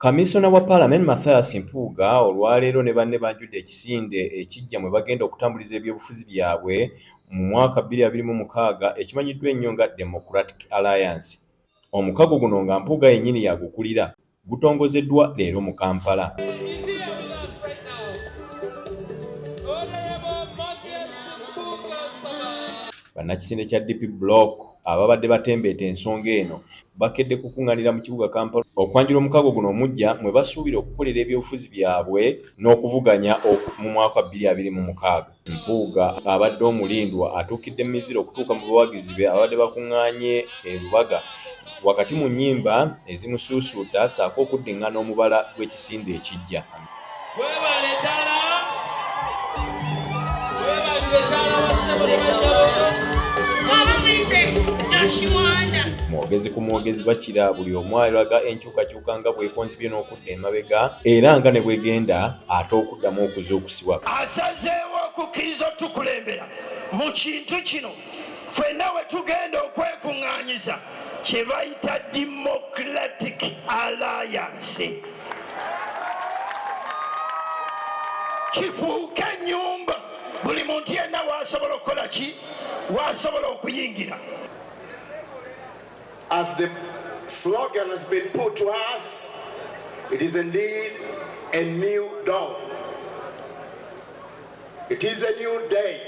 Kamisona wa Parliament Mathius Mpuuga olwaleero ne banne banjudde ekisinde ekijja mwe bagenda okutambuliza ebyobufuzi byabwe mu mwaka 2026 ekimanyiddwa ennyo nga Democratic Alliance. Omukago guno nga Mpuuga yennyini yagukulira gutongozeddwa leero mu Kampala. Bannakisinde kya DP Block ababadde batembeeta ensonga eno bakedde kukunganira mu kibuga Kampala okwanjula omukago guno omujja mwe basuubira okukolera ebyobufuzi byabwe n'okuvuganya mu mwaka 2026. Mpuuga abadde omulindwa atuukidde miziro okutuuka mu buwagizi be abadde bakuŋŋaanye erubaga wakati mu nnyimba ezimusuusuuta saako okuddiŋŋana omubala gw'ekisinde ekijja. Mwogezi ku mwogezi bakira buli omu alaga enkyukakyuka nga bwekonzibye n'okudda emabega era nga ne bwegenda ate okuddamu okuzuukusibwa. Asazeewo okukkiriza otukulembera mu kintu kino ffenna we tugenda okwekuŋŋaanyiza kye bayita Democratic Alliance kifuuke ennyumba buli muntu yenna waasobola okukola ki waasobola okuyingira. As the slogan has been put to us, it is indeed a new dawn. It is a new day.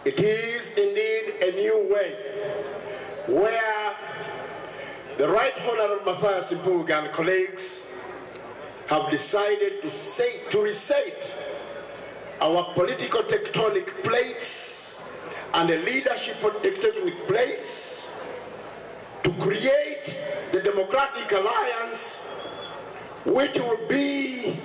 It is indeed a new way where the Right Honorable Mathius Mpuuga and colleagues have decided to reset our political tectonic plates and a leadership tectonic plates to create the Democratic Alliance, which will be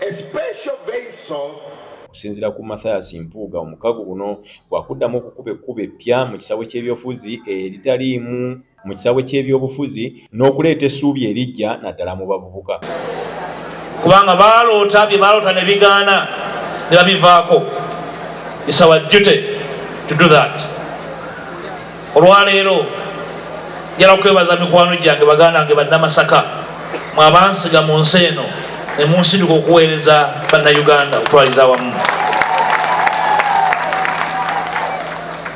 a special vessel. Okusinziira ku Mathius Mpuuga omukago guno gwakuddamu okukuba ekkuba eppya mu kisawe ky'ebyobufuzi eritaliimu mu kisawe ky'ebyobufuzi n'okuleeta essuubi erijja naddala mu bavubuka. Kubanga baaloota bye baaloota ne bigaana ne babivaako. It's our duty to do that. Olwaleero njala kwebaza mikwano gyange baganda bange bannamasaka mwabansiga mu nsi eno ne munsinduka okuweereza bannayuganda okutwaliza awamu.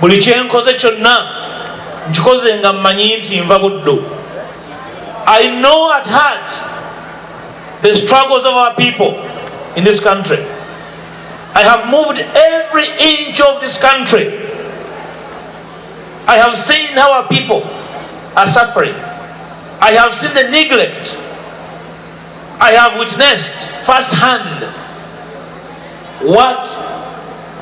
Buli kyenkoze kyonna nkikoze nga mmanyi nti nva buddo. I know at heart the struggles of our people in this country. I have moved every inch of this country. I have seen how our people are suffering. I have seen the neglect. I have witnessed firsthand what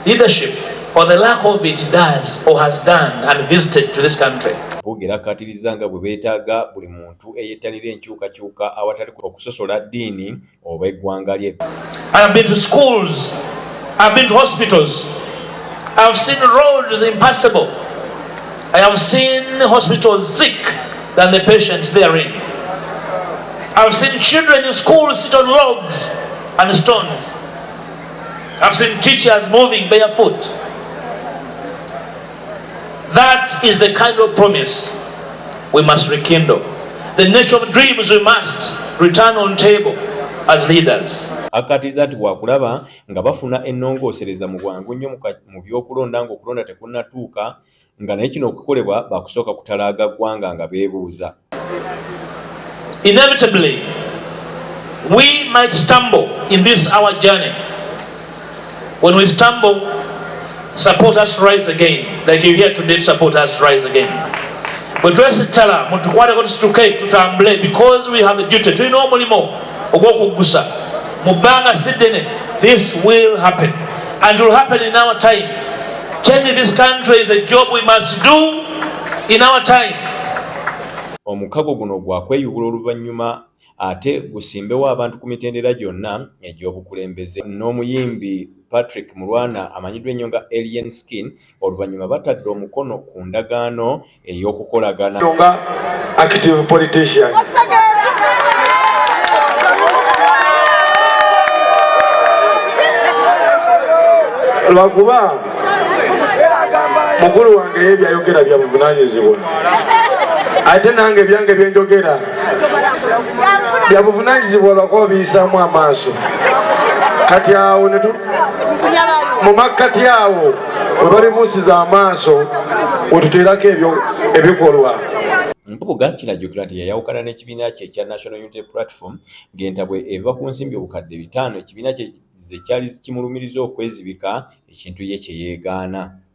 leadership or the lack of it does or has done and visited to this country. Mpuuga akkatiriza nga bwe beetaaga buli muntu eyettanira enkyukakyuka awatali okusosola ddiini oba eggwanga lye. I have been to schools. I've been to hospitals. I've seen roads impassable. I have seen hospitals sick than the patients therein. I've seen children in schools sit on logs and stones. I've seen teachers moving barefoot. That is the kind of promise we must rekindle. The nature of dreams we must return on table as leaders. Akkatiriza nti waakulaba nga bafuna ennongoosereza mu bwangu nnyo mu by'okulonda ng'okulonda tekunnatuuka nga naye kino okukolebwa bakusooka kutalaaga ggwanga nga beebuuza. Inevitably, we might stumble in this our journey. When we stumble, support us rise again. Like you hear today, support us rise again. But let's tell her, tutambule, because we have a duty. Do you know this will happen, and it will happen in our time. Changing this country is a job we must do in our time. Omukago guno gwakweyubula oluvannyuma ate gusimbewo abantu ku mitendera gyonna egy'obukulembeze. N'omuyimbi Patrick Mulwana amanyiddwa ennyo nga Alien Skin oluvannyuma batadde omukono ku ndagaano ey'okukolagana. Active politician. Lwakuba mukulu wange yebyayogera bya buvunaanyizibwa. ate nange byange byenjogera bya buvunaanyizibwa bako biyisaamu amaaso kati awo mu makkati awo we balibuusiza amaaso wetuteerako ebyo ebikolwa. Mpuuga kirajjukira nti yayawukana n'ekibiina kye ekya National Unity Platform ng'entabwe eva ku nsimbi obukadde 5 ekibiina kye ze kyali kimulumiriza okwezibika ekintu ye kye yeegaana.